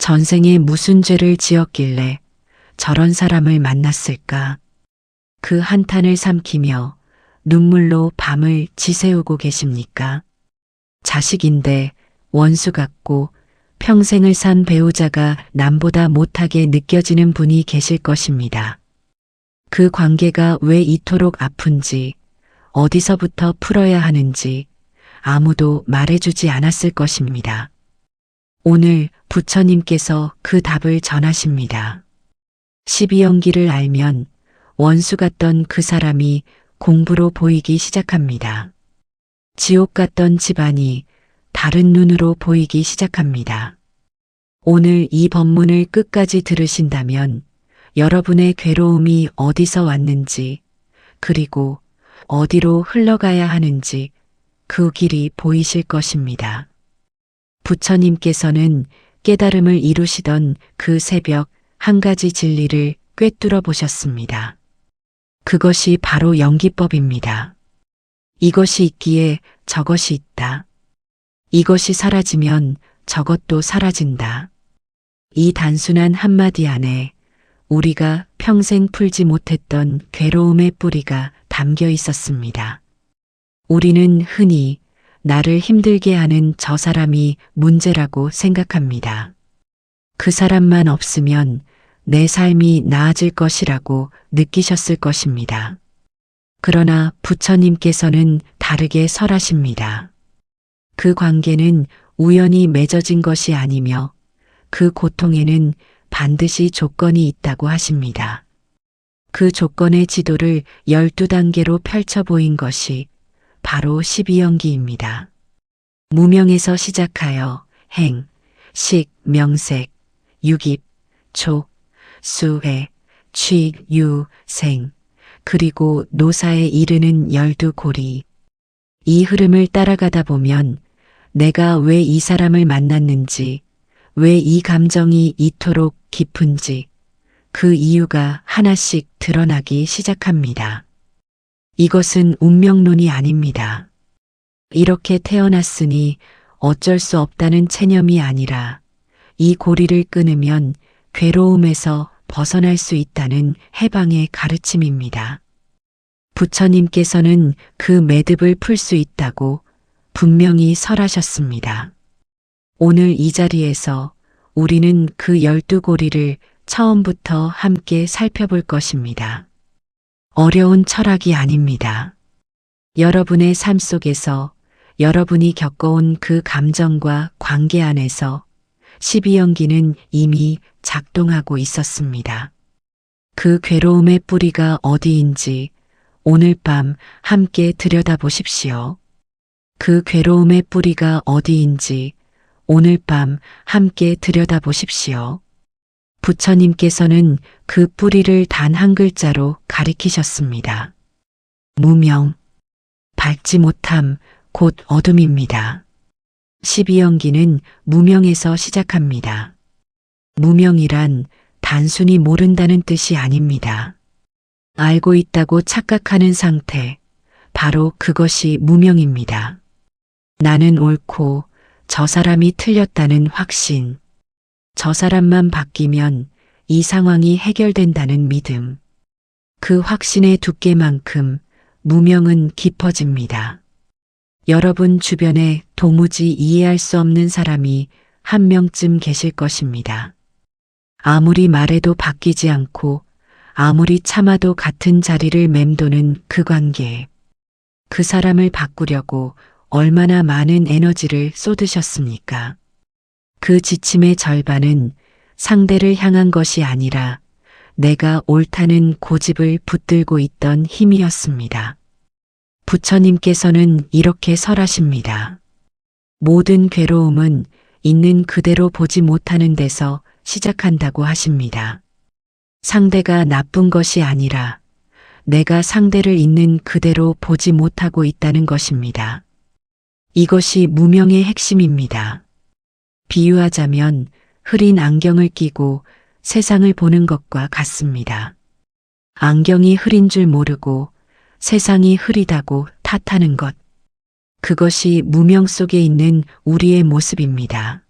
전생에 무슨 죄를 지었길래 저런 사람을 만났을까? 그 한탄을 삼키며 눈물로 밤을 지새우고 계십니까? 자식인데 원수 같고 평생을 산 배우자가 남보다 못하게 느껴지는 분이 계실 것입니다. 그 관계가 왜 이토록 아픈지, 어디서부터 풀어야 하는지 아무도 말해주지 않았을 것입니다. 오늘 부처님께서 그 답을 전하십니다. 12연기를 알면 원수 같던 그 사람이 공부로 보이기 시작합니다. 지옥 같던 집안이 다른 눈으로 보이기 시작합니다. 오늘 이 법문을 끝까지 들으신다면 여러분의 괴로움이 어디서 왔는지, 그리고 어디로 흘러가야 하는지 그 길이 보이실 것입니다. 부처님께서는 깨달음을 이루시던 그 새벽 한 가지 진리를 꿰뚫어 보셨습니다. 그것이 바로 연기법입니다. 이것이 있기에 저것이 있다. 이것이 사라지면 저것도 사라진다. 이 단순한 한마디 안에 우리가 평생 풀지 못했던 괴로움의 뿌리가 담겨 있었습니다. 우리는 흔히 나를 힘들게 하는 저 사람이 문제라고 생각합니다. 그 사람만 없으면 내 삶이 나아질 것이라고 느끼셨을 것입니다. 그러나 부처님께서는 다르게 설하십니다. 그 관계는 우연히 맺어진 것이 아니며 그 고통에는 반드시 조건이 있다고 하십니다. 그 조건의 지도를 12단계로 펼쳐 보인 것이 바로 12연기입니다. 무명에서 시작하여 행, 식, 명색, 유깁, 촉, 수회, 취, 유, 생, 그리고 노사에 이르는 12고리. 이 흐름을 따라가다 보면 내가 왜 이 사람을 만났는지, 왜 이 감정이 이토록 깊은지 그 이유가 하나씩 드러나기 시작합니다. 이것은 운명론이 아닙니다. 이렇게 태어났으니 어쩔 수 없다는 체념이 아니라 이 고리를 끊으면 괴로움에서 벗어날 수 있다는 해방의 가르침입니다. 부처님께서는 그 매듭을 풀 수 있다고 분명히 설하셨습니다. 오늘 이 자리에서 우리는 그 12고리를 처음부터 함께 살펴볼 것입니다. 어려운 철학이 아닙니다. 여러분의 삶 속에서 여러분이 겪어온 그 감정과 관계 안에서 12연기는 이미 작동하고 있었습니다. 그 괴로움의 뿌리가 어디인지 오늘 밤 함께 들여다보십시오. 그 괴로움의 뿌리가 어디인지 오늘 밤 함께 들여다보십시오. 부처님께서는 그 뿌리를 단 한 글자로 가리키셨습니다. 무명, 밝지 못함, 곧 어둠입니다. 12연기는 무명에서 시작합니다. 무명이란 단순히 모른다는 뜻이 아닙니다. 알고 있다고 착각하는 상태, 바로 그것이 무명입니다. 나는 옳고 저 사람이 틀렸다는 확신, 저 사람만 바뀌면 이 상황이 해결된다는 믿음. 그 확신의 두께만큼 무명은 깊어집니다. 여러분 주변에 도무지 이해할 수 없는 사람이 한 명쯤 계실 것입니다. 아무리 말해도 바뀌지 않고 아무리 참아도 같은 자리를 맴도는 그 관계. 그 사람을 바꾸려고 얼마나 많은 에너지를 쏟으셨습니까? 그 지침의 절반은 상대를 향한 것이 아니라 내가 옳다는 고집을 붙들고 있던 힘이었습니다. 부처님께서는 이렇게 설하십니다. 모든 괴로움은 있는 그대로 보지 못하는 데서 시작한다고 하십니다. 상대가 나쁜 것이 아니라 내가 상대를 있는 그대로 보지 못하고 있다는 것입니다. 이것이 무명의 핵심입니다. 비유하자면 흐린 안경을 끼고 세상을 보는 것과 같습니다. 안경이 흐린 줄 모르고 세상이 흐리다고 탓하는 것. 그것이 무명 속에 있는 우리의 모습입니다.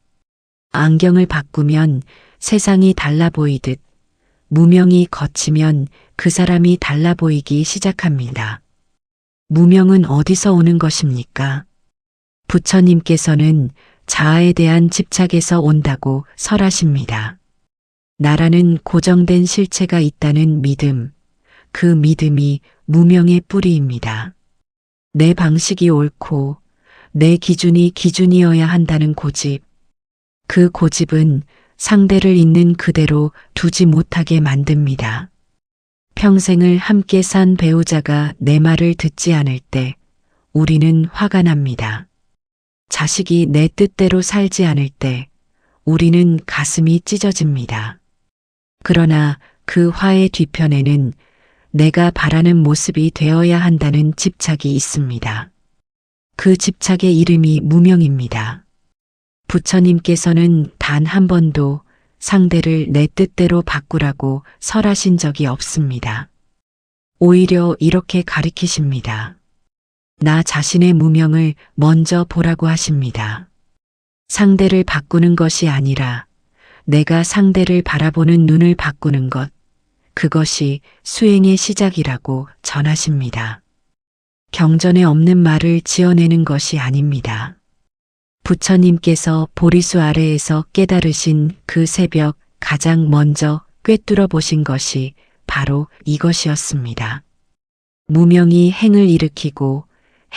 안경을 바꾸면 세상이 달라 보이듯 무명이 거치면 그 사람이 달라 보이기 시작합니다. 무명은 어디서 오는 것입니까? 부처님께서는 자아에 대한 집착에서 온다고 설하십니다. 나라는 고정된 실체가 있다는 믿음, 그 믿음이 무명의 뿌리입니다. 내 방식이 옳고 내 기준이 기준이어야 한다는 고집, 그 고집은 상대를 있는 그대로 두지 못하게 만듭니다. 평생을 함께 산 배우자가 내 말을 듣지 않을 때 우리는 화가 납니다. 자식이 내 뜻대로 살지 않을 때 우리는 가슴이 찢어집니다. 그러나 그 화의 뒤편에는 내가 바라는 모습이 되어야 한다는 집착이 있습니다. 그 집착의 이름이 무명입니다. 부처님께서는 단 한 번도 상대를 내 뜻대로 바꾸라고 설하신 적이 없습니다. 오히려 이렇게 가리키십니다. 나 자신의 무명을 먼저 보라고 하십니다. 상대를 바꾸는 것이 아니라 내가 상대를 바라보는 눈을 바꾸는 것, 그것이 수행의 시작이라고 전하십니다. 경전에 없는 말을 지어내는 것이 아닙니다. 부처님께서 보리수 아래에서 깨달으신 그 새벽 가장 먼저 꿰뚫어 보신 것이 바로 이것이었습니다. 무명이 행을 일으키고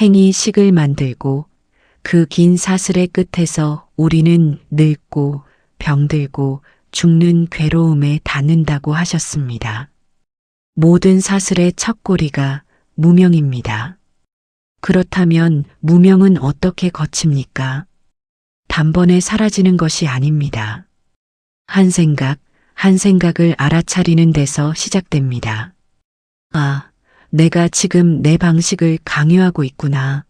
행이 식을 만들고 그 긴 사슬의 끝에서 우리는 늙고 병들고 죽는 괴로움에 닿는다고 하셨습니다. 모든 사슬의 첫 꼬리가 무명입니다. 그렇다면 무명은 어떻게 거칩니까? 단번에 사라지는 것이 아닙니다. 한 생각을 알아차리는 데서 시작됩니다. 아, 내가 지금 내 방식을 강요하고 있구나.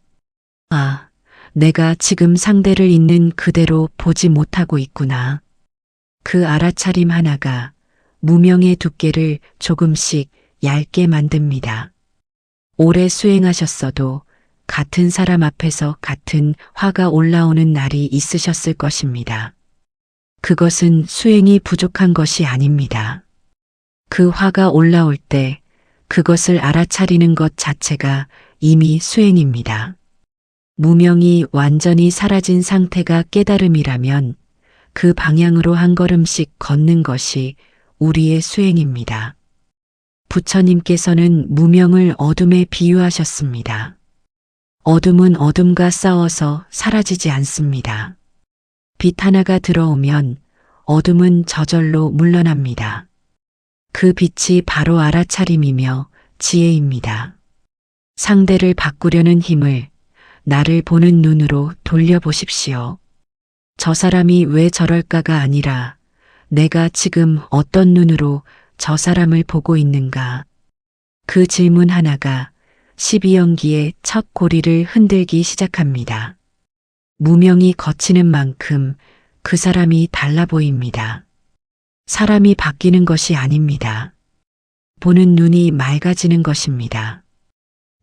아, 내가 지금 상대를 있는 그대로 보지 못하고 있구나. 그 알아차림 하나가 무명의 두께를 조금씩 얇게 만듭니다. 오래 수행하셨어도 같은 사람 앞에서 같은 화가 올라오는 날이 있으셨을 것입니다. 그것은 수행이 부족한 것이 아닙니다. 그 화가 올라올 때 그것을 알아차리는 것 자체가 이미 수행입니다. 무명이 완전히 사라진 상태가 깨달음이라면 그 방향으로 한 걸음씩 걷는 것이 우리의 수행입니다. 부처님께서는 무명을 어둠에 비유하셨습니다. 어둠은 어둠과 싸워서 사라지지 않습니다. 빛 하나가 들어오면 어둠은 저절로 물러납니다. 그 빛이 바로 알아차림이며 지혜입니다. 상대를 바꾸려는 힘을 나를 보는 눈으로 돌려보십시오. 저 사람이 왜 저럴까가 아니라 내가 지금 어떤 눈으로 저 사람을 보고 있는가. 그 질문 하나가 12연기의 첫 고리를 흔들기 시작합니다. 무명이 거치는 만큼 그 사람이 달라 보입니다. 사람이 바뀌는 것이 아닙니다. 보는 눈이 맑아지는 것입니다.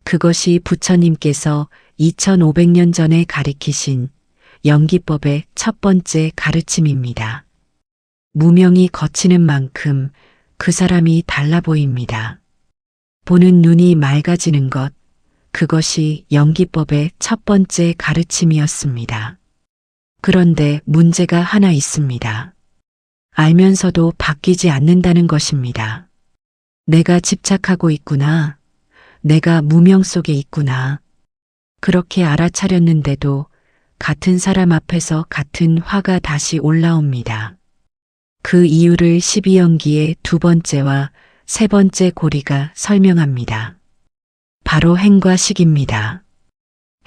그것이 부처님께서 2500년 전에 가리키신 연기법의 첫 번째 가르침입니다. 무명이 거치는 만큼 그 사람이 달라 보입니다. 보는 눈이 맑아지는 것, 그것이 연기법의 첫 번째 가르침이었습니다. 그런데 문제가 하나 있습니다. 알면서도 바뀌지 않는다는 것입니다. 내가 집착하고 있구나. 내가 무명 속에 있구나. 그렇게 알아차렸는데도 같은 사람 앞에서 같은 화가 다시 올라옵니다. 그 이유를 12연기의 두 번째와 세 번째 고리가 설명합니다. 바로 행과 식입니다.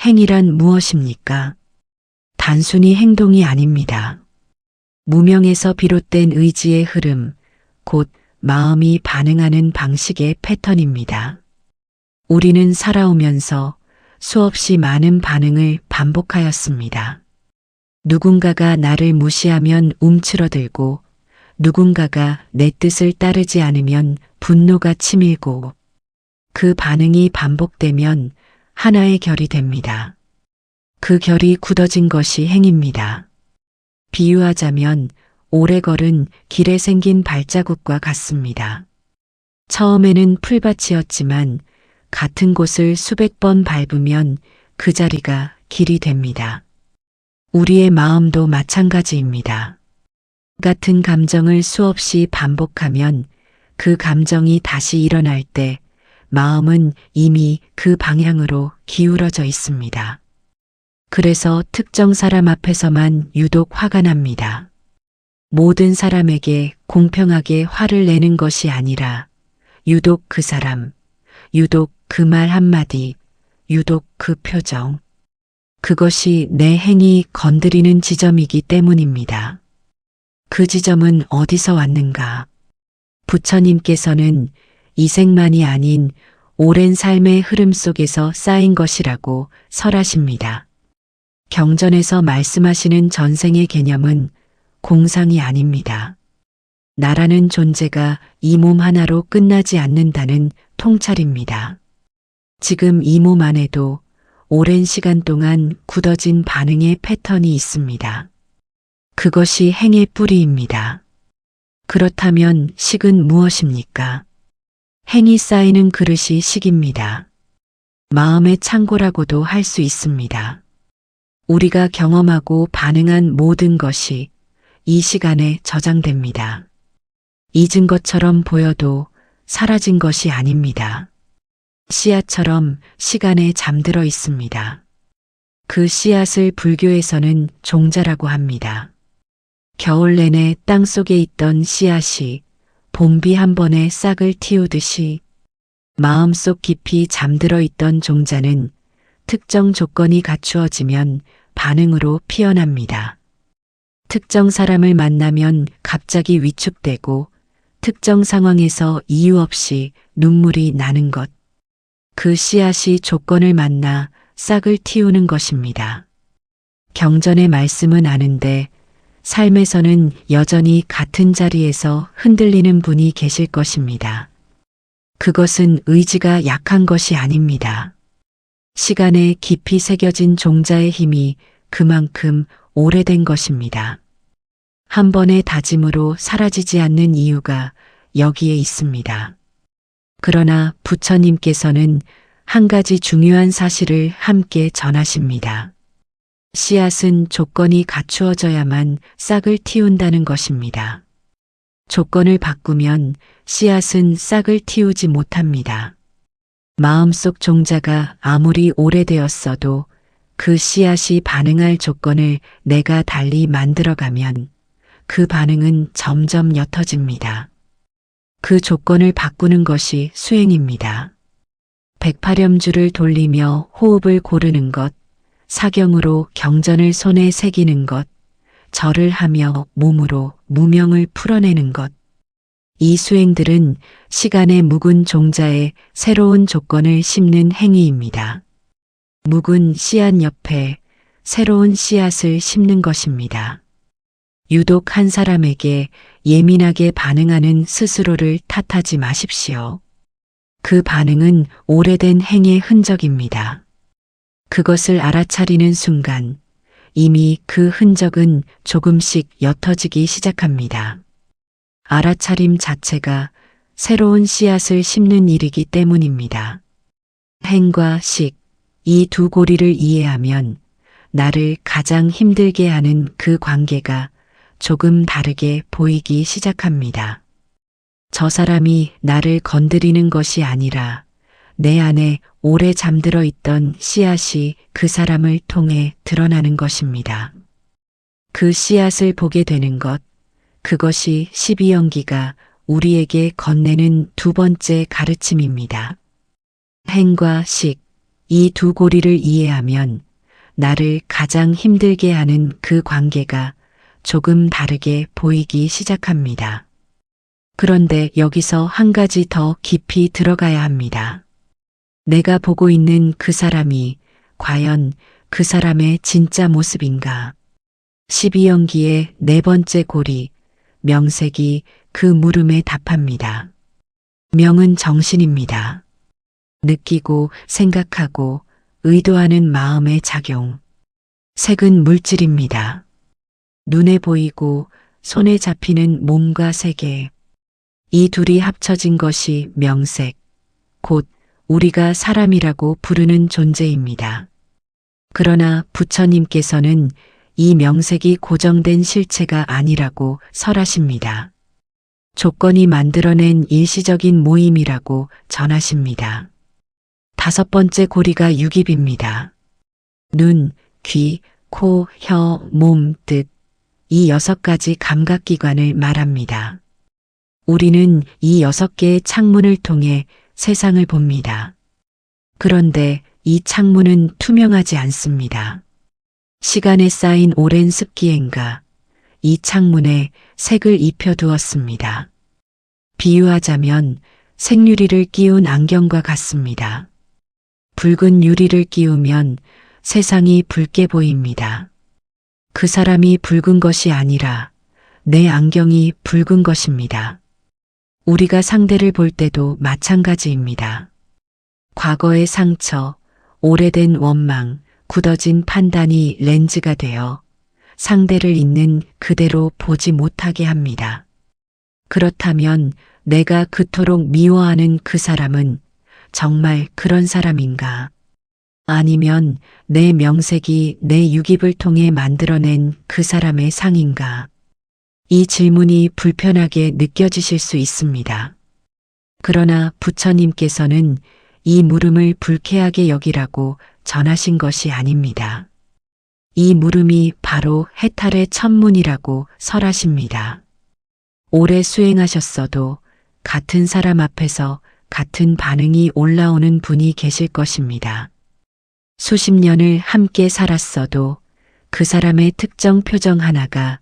행이란 무엇입니까? 단순히 행동이 아닙니다. 무명에서 비롯된 의지의 흐름, 곧 마음이 반응하는 방식의 패턴입니다. 우리는 살아오면서 수없이 많은 반응을 반복하였습니다. 누군가가 나를 무시하면 움츠러들고 누군가가 내 뜻을 따르지 않으면 분노가 치밀고 그 반응이 반복되면 하나의 결이 됩니다. 그 결이 굳어진 것이 행입니다. 비유하자면 오래 걸은 길에 생긴 발자국과 같습니다. 처음에는 풀밭이었지만 같은 곳을 수백 번 밟으면 그 자리가 길이 됩니다. 우리의 마음도 마찬가지입니다. 같은 감정을 수없이 반복하면 그 감정이 다시 일어날 때 마음은 이미 그 방향으로 기울어져 있습니다. 그래서 특정 사람 앞에서만 유독 화가 납니다. 모든 사람에게 공평하게 화를 내는 것이 아니라 유독 그 사람, 유독 그 말 한마디, 유독 그 표정. 그것이 내 행위 건드리는 지점이기 때문입니다. 그 지점은 어디서 왔는가? 부처님께서는 이생만이 아닌 오랜 삶의 흐름 속에서 쌓인 것이라고 설하십니다. 경전에서 말씀하시는 전생의 개념은 공상이 아닙니다. 나라는 존재가 이 몸 하나로 끝나지 않는다는 통찰입니다. 지금 이 몸 안에도 오랜 시간 동안 굳어진 반응의 패턴이 있습니다. 그것이 행의 뿌리입니다. 그렇다면 식은 무엇입니까? 행이 쌓이는 그릇이 식입니다. 마음의 창고라고도 할 수 있습니다. 우리가 경험하고 반응한 모든 것이 이 시간에 저장됩니다. 잊은 것처럼 보여도 사라진 것이 아닙니다. 씨앗처럼 시간에 잠들어 있습니다. 그 씨앗을 불교에서는 종자라고 합니다. 겨울 내내 땅 속에 있던 씨앗이 봄비 한 번에 싹을 틔우듯이 마음속 깊이 잠들어 있던 종자는 특정 조건이 갖추어지면 반응으로 피어납니다. 특정 사람을 만나면 갑자기 위축되고 특정 상황에서 이유 없이 눈물이 나는 것. 그 씨앗이 조건을 만나 싹을 틔우는 것입니다. 경전의 말씀은 아는데 삶에서는 여전히 같은 자리에서 흔들리는 분이 계실 것입니다. 그것은 의지가 약한 것이 아닙니다. 시간에 깊이 새겨진 종자의 힘이 그만큼 오래된 것입니다. 한 번의 다짐으로 사라지지 않는 이유가 여기에 있습니다. 그러나 부처님께서는 한 가지 중요한 사실을 함께 전하십니다. 씨앗은 조건이 갖추어져야만 싹을 틔운다는 것입니다. 조건을 바꾸면 씨앗은 싹을 틔우지 못합니다. 마음속 종자가 아무리 오래되었어도 그 씨앗이 반응할 조건을 내가 달리 만들어가면 그 반응은 점점 옅어집니다. 그 조건을 바꾸는 것이 수행입니다. 108염주를 돌리며 호흡을 고르는 것, 사경으로 경전을 손에 새기는 것, 절을 하며 몸으로 무명을 풀어내는 것. 이 수행들은 시간의 묵은 종자에 새로운 조건을 심는 행위입니다. 묵은 씨앗 옆에 새로운 씨앗을 심는 것입니다. 유독 한 사람에게 예민하게 반응하는 스스로를 탓하지 마십시오. 그 반응은 오래된 행의 흔적입니다. 그것을 알아차리는 순간 이미 그 흔적은 조금씩 옅어지기 시작합니다. 알아차림 자체가 새로운 씨앗을 심는 일이기 때문입니다. 행과 식, 이 두 고리를 이해하면 나를 가장 힘들게 하는 그 관계가 조금 다르게 보이기 시작합니다. 저 사람이 나를 건드리는 것이 아니라 내 안에 오래 잠들어 있던 씨앗이 그 사람을 통해 드러나는 것입니다. 그 씨앗을 보게 되는 것, 그것이 12연기가 우리에게 건네는 두 번째 가르침입니다. 행과 식, 이 두 고리를 이해하면 나를 가장 힘들게 하는 그 관계가 조금 다르게 보이기 시작합니다. 그런데 여기서 한 가지 더 깊이 들어가야 합니다. 내가 보고 있는 그 사람이 과연 그 사람의 진짜 모습인가? 12연기의 네 번째 고리, 명색이 그 물음에 답합니다. 명은 정신입니다. 느끼고 생각하고 의도하는 마음의 작용. 색은 물질입니다. 눈에 보이고 손에 잡히는 몸과 세계. 이 둘이 합쳐진 것이 명색, 곧 우리가 사람이라고 부르는 존재입니다. 그러나 부처님께서는 이 명색이 고정된 실체가 아니라고 설하십니다. 조건이 만들어낸 일시적인 모임이라고 전하십니다. 다섯 번째 고리가 육입입니다. 눈, 귀, 코, 혀, 몸, 뜻. 이 6가지 감각기관을 말합니다. 우리는 이 6개의 창문을 통해 세상을 봅니다. 그런데 이 창문은 투명하지 않습니다. 시간에 쌓인 오랜 습기엔가 이 창문에 색을 입혀두었습니다. 비유하자면 색유리를 끼운 안경과 같습니다. 붉은 유리를 끼우면 세상이 붉게 보입니다. 그 사람이 붉은 것이 아니라 내 안경이 붉은 것입니다. 우리가 상대를 볼 때도 마찬가지입니다. 과거의 상처, 오래된 원망, 굳어진 판단이 렌즈가 되어 상대를 있는 그대로 보지 못하게 합니다. 그렇다면 내가 그토록 미워하는 그 사람은 정말 그런 사람인가? 아니면 내 명색이 내 육입을 통해 만들어낸 그 사람의 상인가? 이 질문이 불편하게 느껴지실 수 있습니다. 그러나 부처님께서는 이 물음을 불쾌하게 여기라고 전하신 것이 아닙니다. 이 물음이 바로 해탈의 천문이라고 설하십니다. 오래 수행하셨어도 같은 사람 앞에서 같은 반응이 올라오는 분이 계실 것입니다. 수십 년을 함께 살았어도 그 사람의 특정 표정 하나가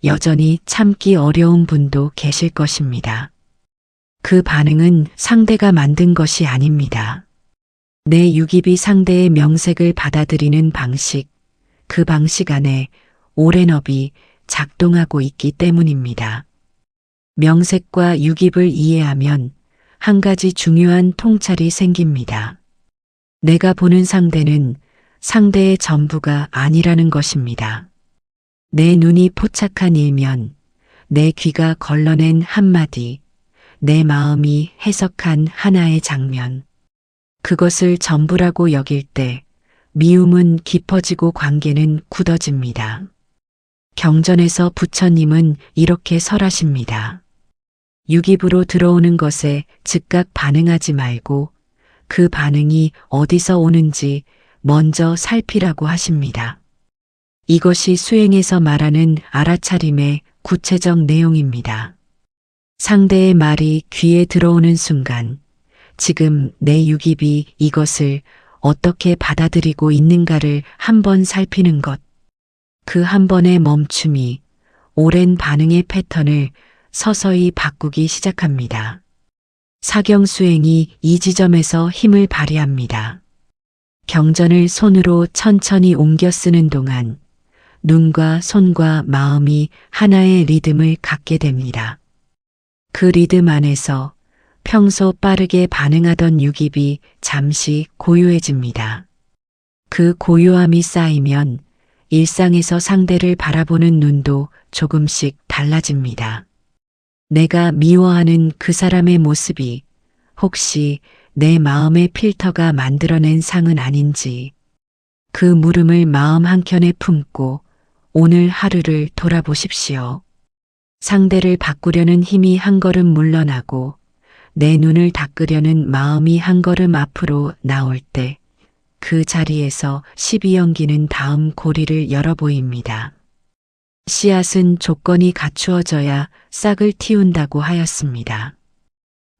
여전히 참기 어려운 분도 계실 것입니다. 그 반응은 상대가 만든 것이 아닙니다. 내 육입이 상대의 명색을 받아들이는 방식, 그 방식 안에 오랜 업이 작동하고 있기 때문입니다. 명색과 육입을 이해하면 한 가지 중요한 통찰이 생깁니다. 내가 보는 상대는 상대의 전부가 아니라는 것입니다. 내 눈이 포착한 일면, 내 귀가 걸러낸 한마디, 내 마음이 해석한 하나의 장면. 그것을 전부라고 여길 때 미움은 깊어지고 관계는 굳어집니다. 경전에서 부처님은 이렇게 설하십니다. 육입으로 들어오는 것에 즉각 반응하지 말고 그 반응이 어디서 오는지 먼저 살피라고 하십니다. 이것이 수행에서 말하는 알아차림의 구체적 내용입니다. 상대의 말이 귀에 들어오는 순간 지금 내 육입이 이것을 어떻게 받아들이고 있는가를 한번 살피는 것. 그 한 번의 멈춤이 오랜 반응의 패턴을 서서히 바꾸기 시작합니다. 사경수행이 이 지점에서 힘을 발휘합니다. 경전을 손으로 천천히 옮겨 쓰는 동안 눈과 손과 마음이 하나의 리듬을 갖게 됩니다. 그 리듬 안에서 평소 빠르게 반응하던 육입이 잠시 고요해집니다. 그 고요함이 쌓이면 일상에서 상대를 바라보는 눈도 조금씩 달라집니다. 내가 미워하는 그 사람의 모습이 혹시 내 마음의 필터가 만들어낸 상은 아닌지, 그 물음을 마음 한켠에 품고 오늘 하루를 돌아보십시오. 상대를 바꾸려는 힘이 한 걸음 물러나고 내 눈을 닦으려는 마음이 한 걸음 앞으로 나올 때 그 자리에서 12연기는 다음 고리를 열어 보입니다. 씨앗은 조건이 갖추어져야 싹을 틔운다고 하였습니다.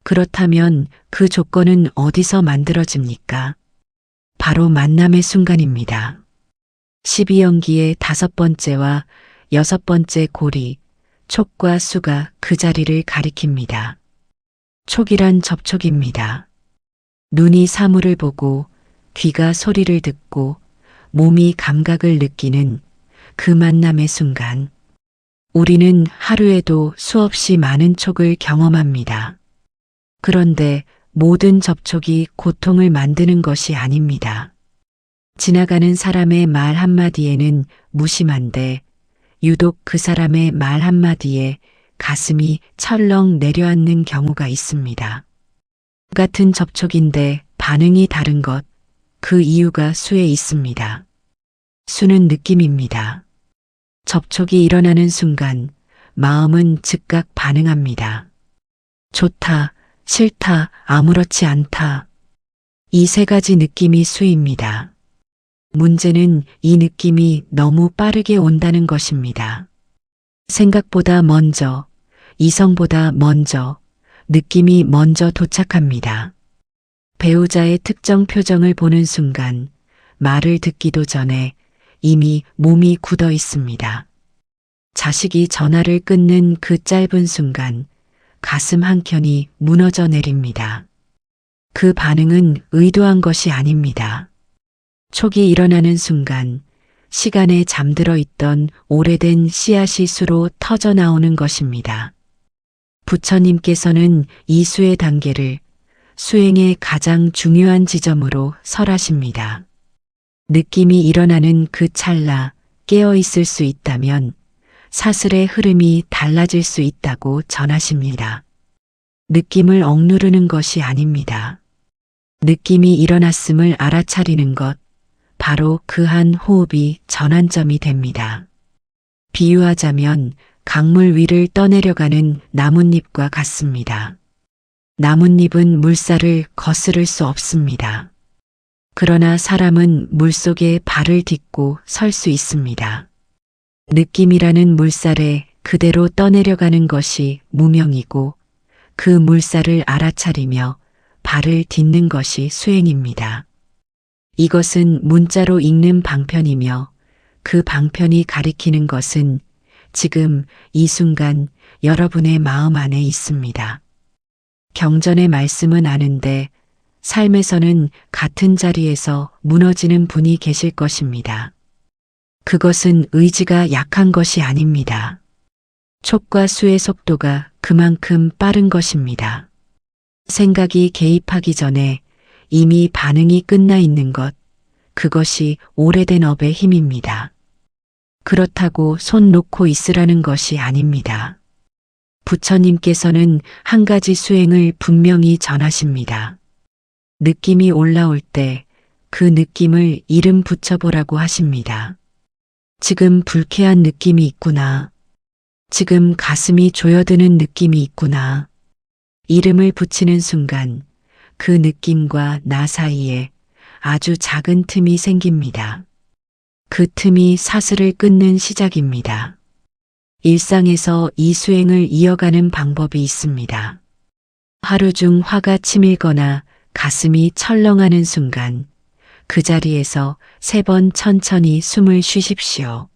그렇다면 그 조건은 어디서 만들어집니까? 바로 만남의 순간입니다. 12연기의 5번째와 6번째 고리, 촉과 수가 그 자리를 가리킵니다. 촉이란 접촉입니다. 눈이 사물을 보고 귀가 소리를 듣고 몸이 감각을 느끼는 그 만남의 순간, 우리는 하루에도 수없이 많은 촉을 경험합니다. 그런데 모든 접촉이 고통을 만드는 것이 아닙니다. 지나가는 사람의 말 한마디에는 무심한데 유독 그 사람의 말 한마디에 가슴이 철렁 내려앉는 경우가 있습니다. 같은 접촉인데 반응이 다른 것, 그 이유가 수에 있습니다. 수는 느낌입니다. 접촉이 일어나는 순간 마음은 즉각 반응합니다. 좋다, 싫다, 아무렇지 않다. 이 세 가지 느낌이 수입니다. 문제는 이 느낌이 너무 빠르게 온다는 것입니다. 생각보다 먼저, 이성보다 먼저, 느낌이 먼저 도착합니다. 배우자의 특정 표정을 보는 순간 말을 듣기도 전에 이미 몸이 굳어 있습니다. 자식이 전화를 끊는 그 짧은 순간 가슴 한켠이 무너져 내립니다. 그 반응은 의도한 것이 아닙니다. 촉이 일어나는 순간 시간에 잠들어 있던 오래된 씨앗이 수로 터져 나오는 것입니다. 부처님께서는 이 수의 단계를 수행의 가장 중요한 지점으로 설하십니다. 느낌이 일어나는 그 찰나 깨어 있을 수 있다면 사슬의 흐름이 달라질 수 있다고 전하십니다. 느낌을 억누르는 것이 아닙니다. 느낌이 일어났음을 알아차리는 것, 바로 그 한 호흡이 전환점이 됩니다. 비유하자면 강물 위를 떠내려가는 나뭇잎과 같습니다. 나뭇잎은 물살을 거스를 수 없습니다. 그러나 사람은 물속에 발을 딛고 설 수 있습니다. 느낌이라는 물살에 그대로 떠내려가는 것이 무명이고 그 물살을 알아차리며 발을 딛는 것이 수행입니다. 이것은 문자로 읽는 방편이며 그 방편이 가리키는 것은 지금 이 순간 여러분의 마음 안에 있습니다. 경전의 말씀은 아는데 삶에서는 같은 자리에서 무너지는 분이 계실 것입니다. 그것은 의지가 약한 것이 아닙니다. 촉과 수의 속도가 그만큼 빠른 것입니다. 생각이 개입하기 전에 이미 반응이 끝나 있는 것, 그것이 오래된 업의 힘입니다. 그렇다고 손 놓고 있으라는 것이 아닙니다. 부처님께서는 한 가지 수행을 분명히 전하십니다. 느낌이 올라올 때 그 느낌을 이름 붙여보라고 하십니다. 지금 불쾌한 느낌이 있구나. 지금 가슴이 조여드는 느낌이 있구나. 이름을 붙이는 순간 그 느낌과 나 사이에 아주 작은 틈이 생깁니다. 그 틈이 사슬을 끊는 시작입니다. 일상에서 이 수행을 이어가는 방법이 있습니다. 하루 중 화가 치밀거나 가슴이 철렁하는 순간 그 자리에서 3번 천천히 숨을 쉬십시오.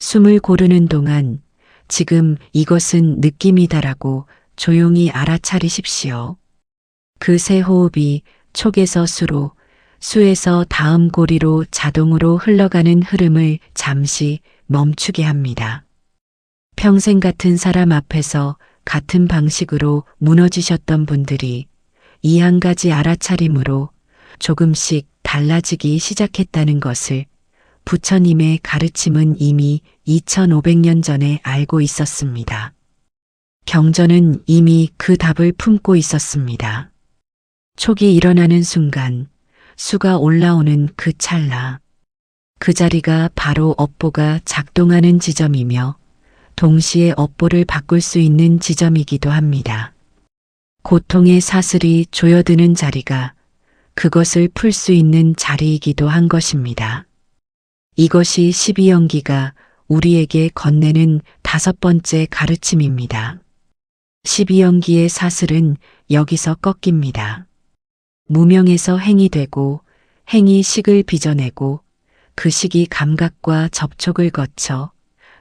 숨을 고르는 동안 지금 이것은 느낌이다라고 조용히 알아차리십시오. 그 세 호흡이 촉에서 수로, 수에서 다음 고리로 자동으로 흘러가는 흐름을 잠시 멈추게 합니다. 평생 같은 사람 앞에서 같은 방식으로 무너지셨던 분들이 이 한 가지 알아차림으로 조금씩 달라지기 시작했다는 것을 부처님의 가르침은 이미 2500년 전에 알고 있었습니다. 경전은 이미 그 답을 품고 있었습니다. 촉이 일어나는 순간, 수가 올라오는 그 찰나, 그 자리가 바로 업보가 작동하는 지점이며 동시에 업보를 바꿀 수 있는 지점이기도 합니다. 고통의 사슬이 조여드는 자리가 그것을 풀 수 있는 자리이기도 한 것입니다. 이것이 12연기가 우리에게 건네는 5번째 가르침입니다. 12연기의 사슬은 여기서 꺾입니다. 무명에서 행이 되고 행이 식을 빚어내고 그 식이 감각과 접촉을 거쳐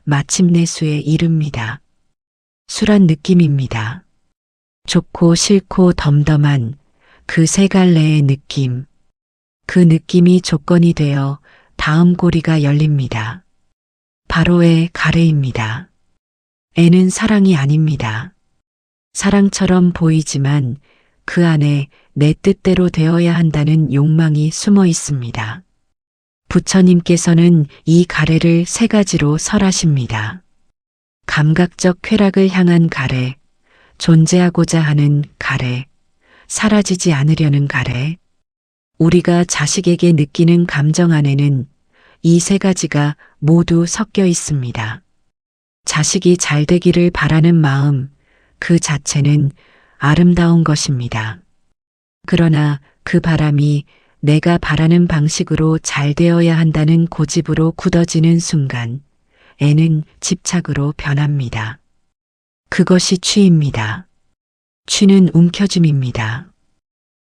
마침내 수에 이릅니다. 수란 느낌입니다. 좋고 싫고 덤덤한 그 세 갈래의 느낌. 그 느낌이 조건이 되어 다음 고리가 열립니다. 바로 의 가래입니다. 애는 사랑이 아닙니다. 사랑처럼 보이지만 그 안에 내 뜻대로 되어야 한다는 욕망이 숨어 있습니다. 부처님께서는 이 가래를 세 가지로 설하십니다. 감각적 쾌락을 향한 가래, 존재하고자 하는 가래, 사라지지 않으려는 가래. 우리가 자식에게 느끼는 감정 안에는 이 세 가지가 모두 섞여 있습니다. 자식이 잘 되기를 바라는 마음, 그 자체는 아름다운 것입니다. 그러나 그 바람이 내가 바라는 방식으로 잘 되어야 한다는 고집으로 굳어지는 순간 애는 집착으로 변합니다. 그것이 취입니다. 취는 움켜줌입니다.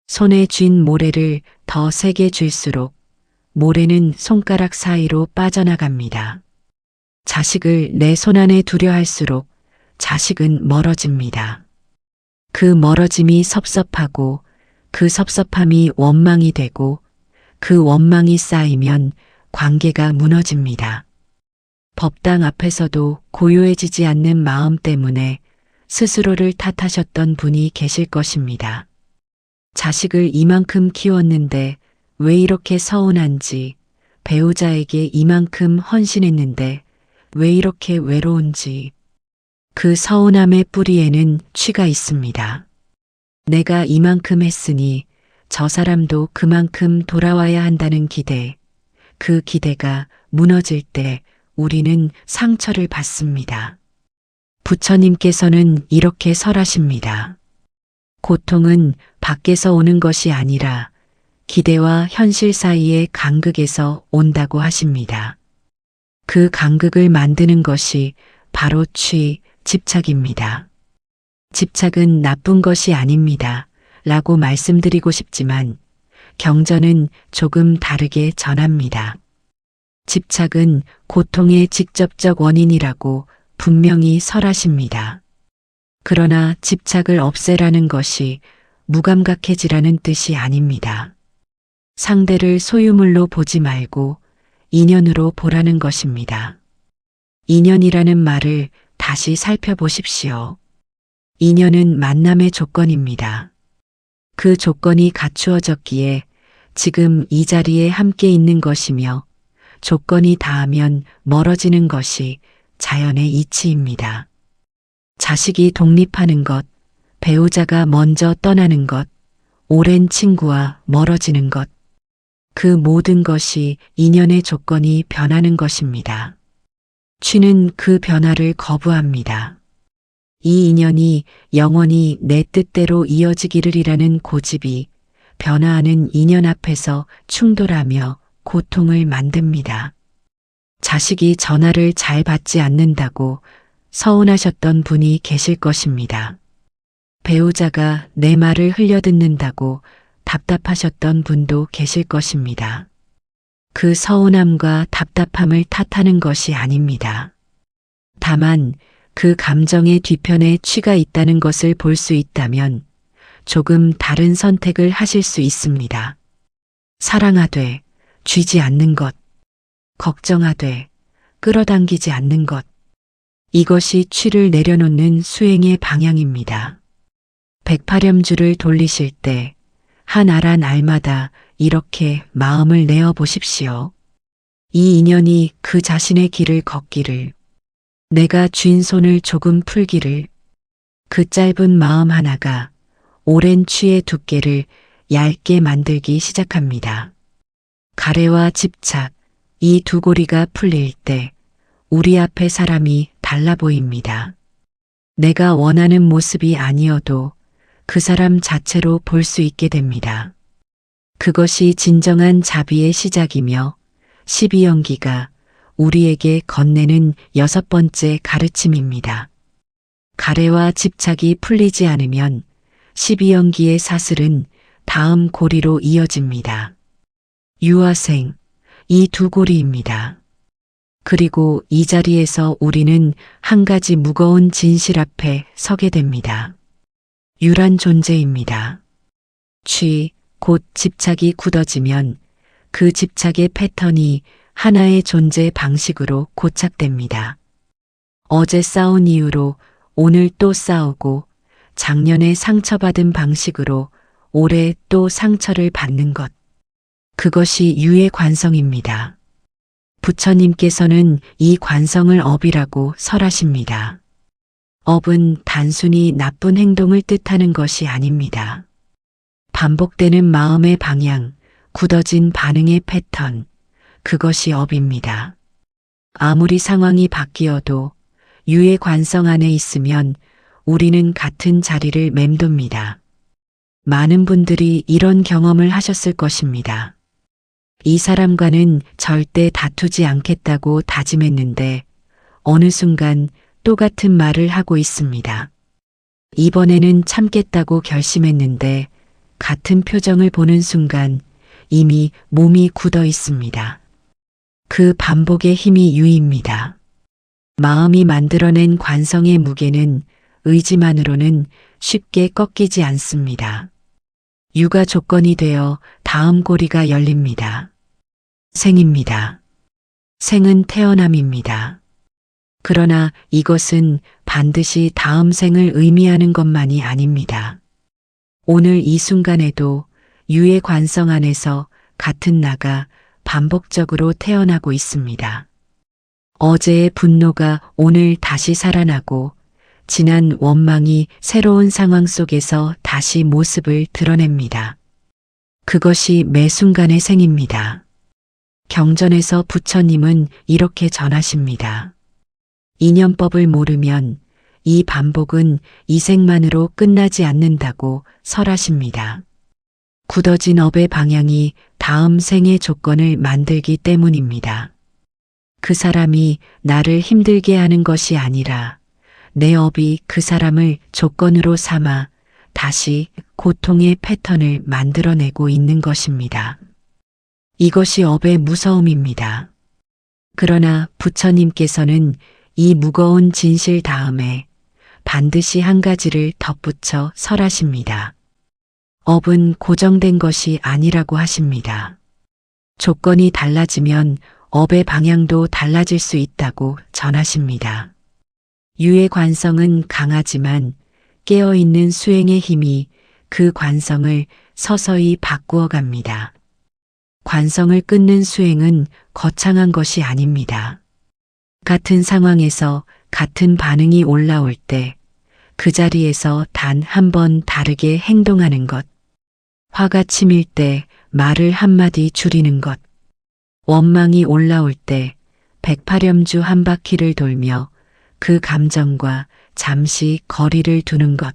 손에 쥔 모래를 더 세게 쥘수록 모래는 손가락 사이로 빠져나갑니다. 자식을 내 손 안에 두려 할수록 자식은 멀어집니다. 그 멀어짐이 섭섭하고 그 섭섭함이 원망이 되고 그 원망이 쌓이면 관계가 무너집니다. 법당 앞에서도 고요해지지 않는 마음 때문에 스스로를 탓하셨던 분이 계실 것입니다. 자식을 이만큼 키웠는데 왜 이렇게 서운한지, 배우자에게 이만큼 헌신했는데 왜 이렇게 외로운지, 그 서운함의 뿌리에는 취가 있습니다. 내가 이만큼 했으니 저 사람도 그만큼 돌아와야 한다는 기대, 그 기대가 무너질 때 우리는 상처를 받습니다. 부처님께서는 이렇게 설하십니다. 고통은 밖에서 오는 것이 아니라 기대와 현실 사이의 간극에서 온다고 하십니다. 그 간극을 만드는 것이 바로 취, 집착입니다. 집착은 나쁜 것이 아닙니다. 라고 말씀드리고 싶지만 경전은 조금 다르게 전합니다. 집착은 고통의 직접적 원인이라고 분명히 설하십니다. 그러나 집착을 없애라는 것이 무감각해지라는 뜻이 아닙니다. 상대를 소유물로 보지 말고 인연으로 보라는 것입니다. 인연이라는 말을 다시 살펴보십시오. 인연은 만남의 조건입니다. 그 조건이 갖추어졌기에 지금 이 자리에 함께 있는 것이며 조건이 다하면 멀어지는 것이 자연의 이치입니다. 자식이 독립하는 것, 배우자가 먼저 떠나는 것, 오랜 친구와 멀어지는 것, 그 모든 것이 인연의 조건이 변하는 것입니다. 취는 그 변화를 거부합니다. 이 인연이 영원히 내 뜻대로 이어지기를이라는 고집이 변화하는 인연 앞에서 충돌하며 고통을 만듭니다. 자식이 전화를 잘 받지 않는다고 서운하셨던 분이 계실 것입니다. 배우자가 내 말을 흘려듣는다고 답답하셨던 분도 계실 것입니다. 그 서운함과 답답함을 탓하는 것이 아닙니다. 다만 그 감정의 뒤편에 취가 있다는 것을 볼 수 있다면 조금 다른 선택을 하실 수 있습니다. 사랑하되 쥐지 않는 것, 걱정하되 끌어당기지 않는 것, 이것이 취를 내려놓는 수행의 방향입니다. 108염주를 돌리실 때 한 알 한 알마다 이렇게 마음을 내어 보십시오. 이 인연이 그 자신의 길을 걷기를, 내가 쥔 손을 조금 풀기를, 그 짧은 마음 하나가 오랜 취의 두께를 얇게 만들기 시작합니다. 가래와 집착, 이 두 고리가 풀릴 때 우리 앞에 사람이 달라 보입니다. 내가 원하는 모습이 아니어도 그 사람 자체로 볼 수 있게 됩니다. 그것이 진정한 자비의 시작이며 12연기가 우리에게 건네는 6번째 가르침입니다. 가래와 집착이 풀리지 않으면 12연기의 사슬은 다음 고리로 이어집니다. 유화생, 이 두 고리입니다. 그리고 이 자리에서 우리는 한 가지 무거운 진실 앞에 서게 됩니다. 유란 존재입니다. 취, 곧 집착이 굳어지면 그 집착의 패턴이 하나의 존재 방식으로 고착됩니다. 어제 싸운 이유로 오늘 또 싸우고 작년에 상처받은 방식으로 올해 또 상처를 받는 것. 그것이 유의 관성입니다. 부처님께서는 이 관성을 업이라고 설하십니다. 업은 단순히 나쁜 행동을 뜻하는 것이 아닙니다. 반복되는 마음의 방향, 굳어진 반응의 패턴, 그것이 업입니다. 아무리 상황이 바뀌어도 유의 관성 안에 있으면 우리는 같은 자리를 맴돕니다. 많은 분들이 이런 경험을 하셨을 것입니다. 이 사람과는 절대 다투지 않겠다고 다짐했는데 어느 순간 똑같은 말을 하고 있습니다. 이번에는 참겠다고 결심했는데 같은 표정을 보는 순간 이미 몸이 굳어 있습니다. 그 반복의 힘이 유입니다. 마음이 만들어낸 관성의 무게는 의지만으로는 쉽게 꺾이지 않습니다. 유가 조건이 되어 다음 고리가 열립니다. 생입니다. 생은 태어남입니다. 그러나 이것은 반드시 다음 생을 의미하는 것만이 아닙니다. 오늘 이 순간에도 유의 관성 안에서 같은 나가 반복적으로 태어나고 있습니다. 어제의 분노가 오늘 다시 살아나고 지난 원망이 새로운 상황 속에서 다시 모습을 드러냅니다. 그것이 매 순간의 생입니다. 경전에서 부처님은 이렇게 전하십니다. 인연법을 모르면 이 반복은 이 생만으로 끝나지 않는다고 설하십니다. 굳어진 업의 방향이 다음 생의 조건을 만들기 때문입니다. 그 사람이 나를 힘들게 하는 것이 아니라 내 업이 그 사람을 조건으로 삼아 다시 고통의 패턴을 만들어내고 있는 것입니다. 이것이 업의 무서움입니다. 그러나 부처님께서는 이 무거운 진실 다음에 반드시 한 가지를 덧붙여 설하십니다. 업은 고정된 것이 아니라고 하십니다. 조건이 달라지면 업의 방향도 달라질 수 있다고 전하십니다. 유의 관성은 강하지만 깨어있는 수행의 힘이 그 관성을 서서히 바꾸어 갑니다. 관성을 끊는 수행은 거창한 것이 아닙니다. 같은 상황에서 같은 반응이 올라올 때 그 자리에서 단 한 번 다르게 행동하는 것, 화가 치밀 때 말을 한마디 줄이는 것, 원망이 올라올 때 108염주 한 바퀴를 돌며 그 감정과 잠시 거리를 두는 것,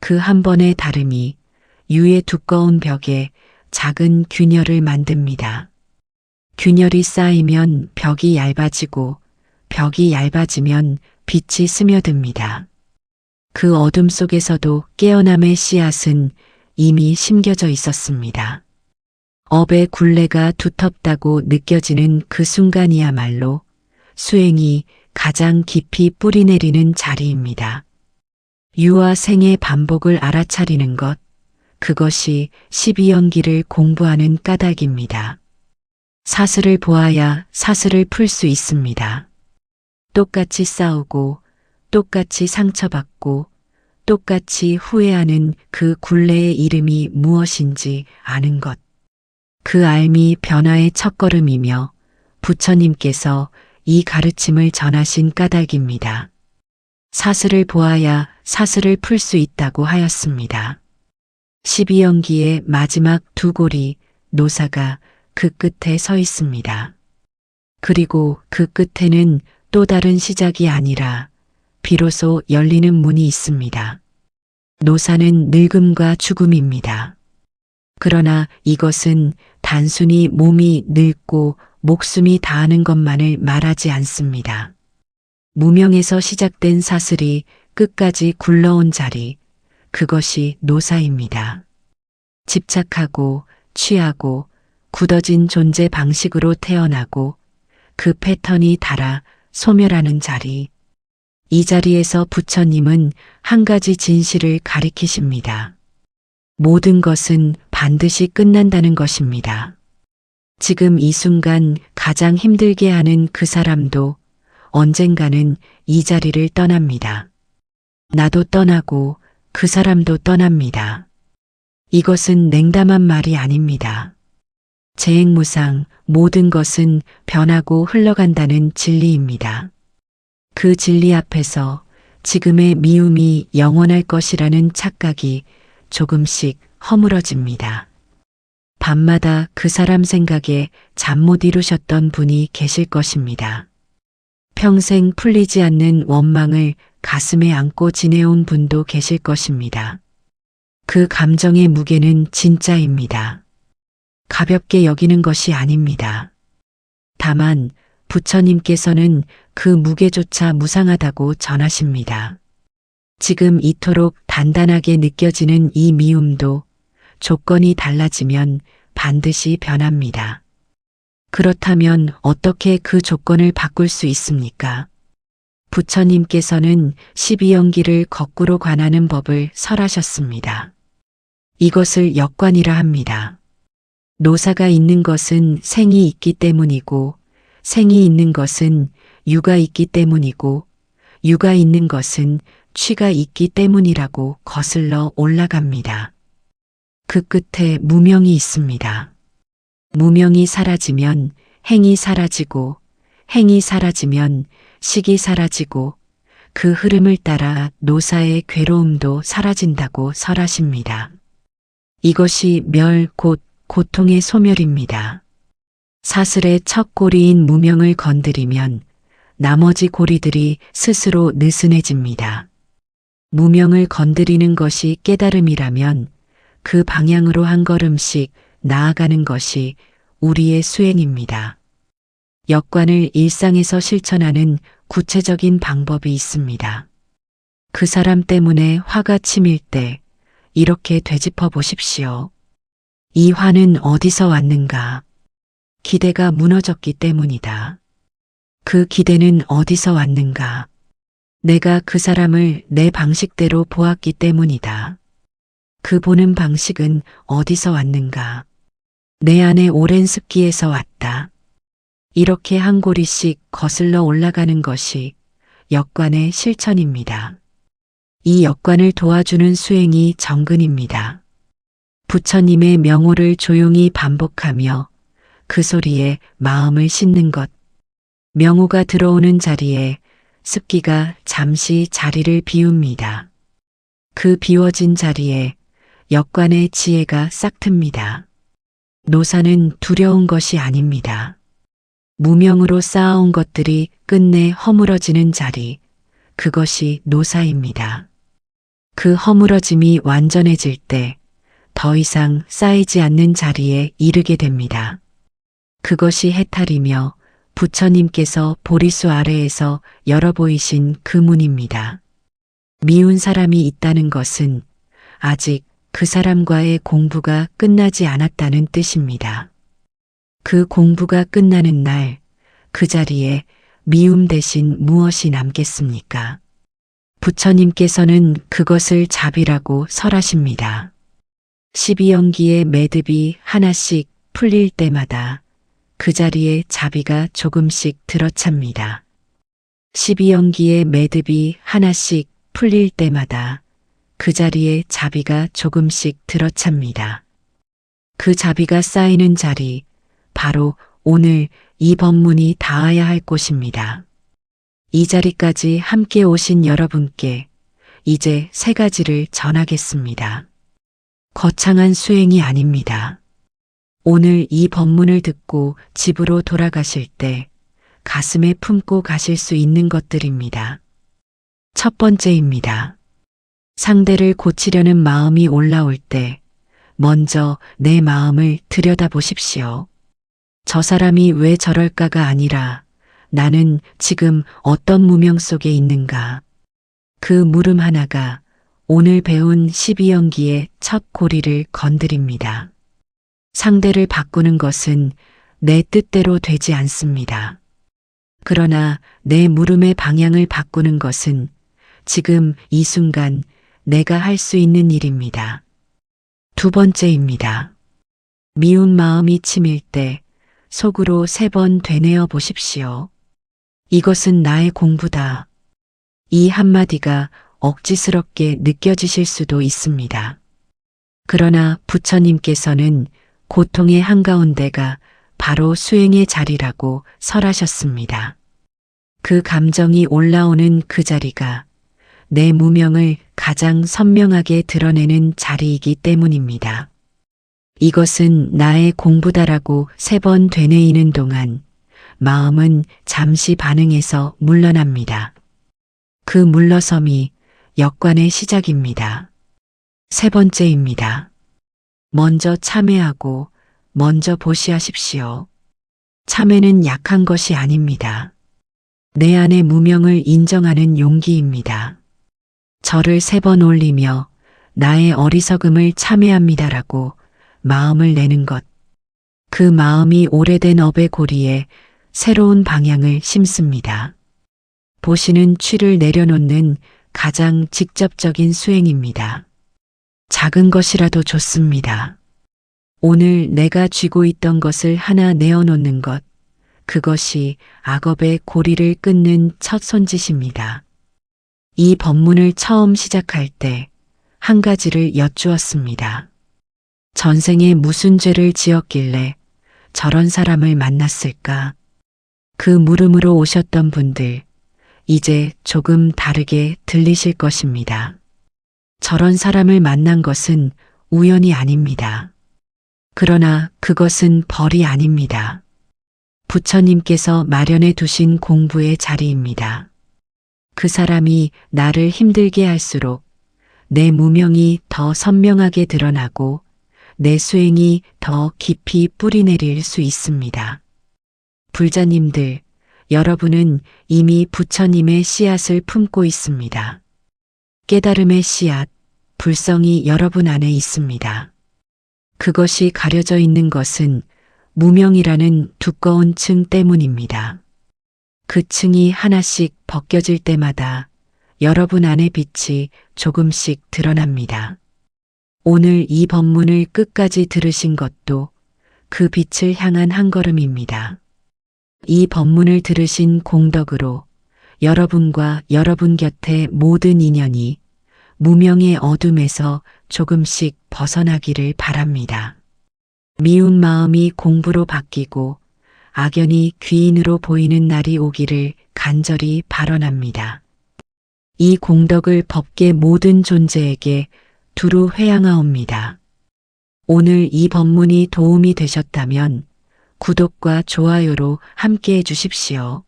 그 한 번의 다름이 유의 두꺼운 벽에 작은 균열을 만듭니다. 균열이 쌓이면 벽이 얇아지고 벽이 얇아지면 빛이 스며듭니다. 그 어둠 속에서도 깨어남의 씨앗은 이미 심겨져 있었습니다. 업의 굴레가 두텁다고 느껴지는 그 순간이야말로 수행이 가장 깊이 뿌리내리는 자리입니다. 유와 생의 반복을 알아차리는 것, 그것이 12연기를 공부하는 까닭입니다. 사슬을 보아야 사슬을 풀 수 있습니다. 똑같이 싸우고 똑같이 상처받고 똑같이 후회하는 그 굴레의 이름이 무엇인지 아는 것. 그 알미 변화의 첫걸음이며 부처님께서 이 가르침을 전하신 까닭입니다. 사슬을 보아야 사슬을 풀 수 있다고 하였습니다. 12연기의 마지막 두 고리 노사가 그 끝에 서 있습니다. 그리고 그 끝에는 또 다른 시작이 아니라 비로소 열리는 문이 있습니다. 노사는 늙음과 죽음입니다. 그러나 이것은 단순히 몸이 늙고 목숨이 다하는 것만을 말하지 않습니다. 무명에서 시작된 사슬이 끝까지 굴러온 자리, 그것이 노사입니다. 집착하고 취하고 굳어진 존재 방식으로 태어나고 그 패턴이 닳아 소멸하는 자리. 이 자리에서 부처님은 한 가지 진실을 가리키십니다. 모든 것은 반드시 끝난다는 것입니다. 지금 이 순간 가장 힘들게 하는 그 사람도 언젠가는 이 자리를 떠납니다. 나도 떠나고 그 사람도 떠납니다. 이것은 냉담한 말이 아닙니다. 재행무상 모든 것은 변하고 흘러간다는 진리입니다. 그 진리 앞에서 지금의 미움이 영원할 것이라는 착각이 조금씩 허물어집니다. 밤마다 그 사람 생각에 잠 못 이루셨던 분이 계실 것입니다. 평생 풀리지 않는 원망을 가슴에 안고 지내온 분도 계실 것입니다. 그 감정의 무게는 진짜입니다. 가볍게 여기는 것이 아닙니다. 다만 부처님께서는 그 무게조차 무상하다고 전하십니다. 지금 이토록 단단하게 느껴지는 이 미움도 조건이 달라지면 반드시 변합니다. 그렇다면 어떻게 그 조건을 바꿀 수 있습니까? 부처님께서는 12연기를 거꾸로 관하는 법을 설하셨습니다. 이것을 역관이라 합니다. 노사가 있는 것은 생이 있기 때문이고, 생이 있는 것은 유가 있기 때문이고, 유가 있는 것은 취가 있기 때문이라고 거슬러 올라갑니다. 그 끝에 무명이 있습니다. 무명이 사라지면 행이 사라지고, 행이 사라지면 식이 사라지고, 그 흐름을 따라 노사의 괴로움도 사라진다고 설하십니다. 이것이 멸, 고통의 소멸입니다. 사슬의 첫 고리인 무명을 건드리면 나머지 고리들이 스스로 느슨해집니다. 무명을 건드리는 것이 깨달음이라면 그 방향으로 한 걸음씩 나아가는 것이 우리의 수행입니다. 역관을 일상에서 실천하는 구체적인 방법이 있습니다. 그 사람 때문에 화가 치밀 때 이렇게 되짚어 보십시오. 이 화는 어디서 왔는가? 기대가 무너졌기 때문이다. 그 기대는 어디서 왔는가? 내가 그 사람을 내 방식대로 보았기 때문이다. 그 보는 방식은 어디서 왔는가? 내 안의 오랜 습기에서 왔다. 이렇게 한 고리씩 거슬러 올라가는 것이 역관의 실천입니다. 이 역관을 도와주는 수행이 정근입니다. 부처님의 명호를 조용히 반복하며 그 소리에 마음을 싣는 것. 명호가 들어오는 자리에 습기가 잠시 자리를 비웁니다. 그 비워진 자리에 역관의 지혜가 싹틉니다. 노사는 두려운 것이 아닙니다. 무명으로 쌓아온 것들이 끝내 허물어지는 자리, 그것이 노사입니다. 그 허물어짐이 완전해질 때 더 이상 쌓이지 않는 자리에 이르게 됩니다. 그것이 해탈이며 부처님께서 보리수 아래에서 열어 보이신 그 문입니다. 미운 사람이 있다는 것은 아직 그 사람과의 공부가 끝나지 않았다는 뜻입니다. 그 공부가 끝나는 날, 그 자리에 미움 대신 무엇이 남겠습니까? 부처님께서는 그것을 자비라고 설하십니다. 12연기의 매듭이 하나씩 풀릴 때마다 그 자리에 자비가 조금씩 들어찹니다. 12연기의 매듭이 하나씩 풀릴 때마다 그 자리에 자비가 조금씩 들어찹니다. 그 자비가 쌓이는 자리, 바로 오늘 이 법문이 닿아야 할 곳입니다. 이 자리까지 함께 오신 여러분께 이제 세 가지를 전하겠습니다. 거창한 수행이 아닙니다. 오늘 이 법문을 듣고 집으로 돌아가실 때 가슴에 품고 가실 수 있는 것들입니다. 첫 번째입니다. 상대를 고치려는 마음이 올라올 때 먼저 내 마음을 들여다보십시오. 저 사람이 왜 저럴까가 아니라 나는 지금 어떤 무명 속에 있는가. 그 물음 하나가 오늘 배운 12연기의 첫 고리를 건드립니다. 상대를 바꾸는 것은 내 뜻대로 되지 않습니다. 그러나 내 물음의 방향을 바꾸는 것은 지금 이 순간 내가 할 수 있는 일입니다. 두 번째입니다. 미운 마음이 치밀 때 속으로 3번 되뇌어 보십시오. 이것은 나의 공부다. 이 한마디가 억지스럽게 느껴지실 수도 있습니다. 그러나 부처님께서는 고통의 한가운데가 바로 수행의 자리라고 설하셨습니다. 그 감정이 올라오는 그 자리가 내 무명을 가장 선명하게 드러내는 자리이기 때문입니다. 이것은 나의 공부다라고 3번 되뇌이는 동안 마음은 잠시 반응해서 물러납니다. 그 물러섬이 역관의 시작입니다. 3번째입니다. 먼저 참회하고 먼저 보시하십시오. 참회는 약한 것이 아닙니다. 내 안의 무명을 인정하는 용기입니다. 절을 3번 올리며 나의 어리석음을 참회합니다라고 마음을 내는 것. 그 마음이 오래된 업의 고리에 새로운 방향을 심습니다. 보시는 취를 내려놓는 가장 직접적인 수행입니다. 작은 것이라도 좋습니다. 오늘 내가 쥐고 있던 것을 하나 내어놓는 것, 그것이 악업의 고리를 끊는 첫 손짓입니다. 이 법문을 처음 시작할 때 한 가지를 여쭈었습니다. 전생에 무슨 죄를 지었길래 저런 사람을 만났을까? 그 물음으로 오셨던 분들, 이제 조금 다르게 들리실 것입니다. 저런 사람을 만난 것은 우연이 아닙니다. 그러나 그것은 벌이 아닙니다. 부처님께서 마련해 두신 공부의 자리입니다. 그 사람이 나를 힘들게 할수록 내 무명이 더 선명하게 드러나고 내 수행이 더 깊이 뿌리내릴 수 있습니다. 불자님들, 여러분은 이미 부처님의 씨앗을 품고 있습니다. 깨달음의 씨앗, 불성이 여러분 안에 있습니다. 그것이 가려져 있는 것은 무명이라는 두꺼운 층 때문입니다. 그 층이 하나씩 벗겨질 때마다 여러분 안의 빛이 조금씩 드러납니다. 오늘 이 법문을 끝까지 들으신 것도 그 빛을 향한 한 걸음입니다. 이 법문을 들으신 공덕으로 여러분과 여러분 곁의 모든 인연이 무명의 어둠에서 조금씩 벗어나기를 바랍니다. 미운 마음이 공부로 바뀌고 악연이 귀인으로 보이는 날이 오기를 간절히 발언합니다. 이 공덕을 법계 모든 존재에게 두루 회양하옵니다. 오늘 이 법문이 도움이 되셨다면 구독과 좋아요로 함께 해주십시오.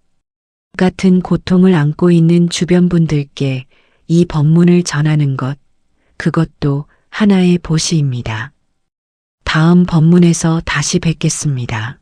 같은 고통을 안고 있는 주변 분들께 이 법문을 전하는 것, 그것도 하나의 보시입니다. 다음 법문에서 다시 뵙겠습니다.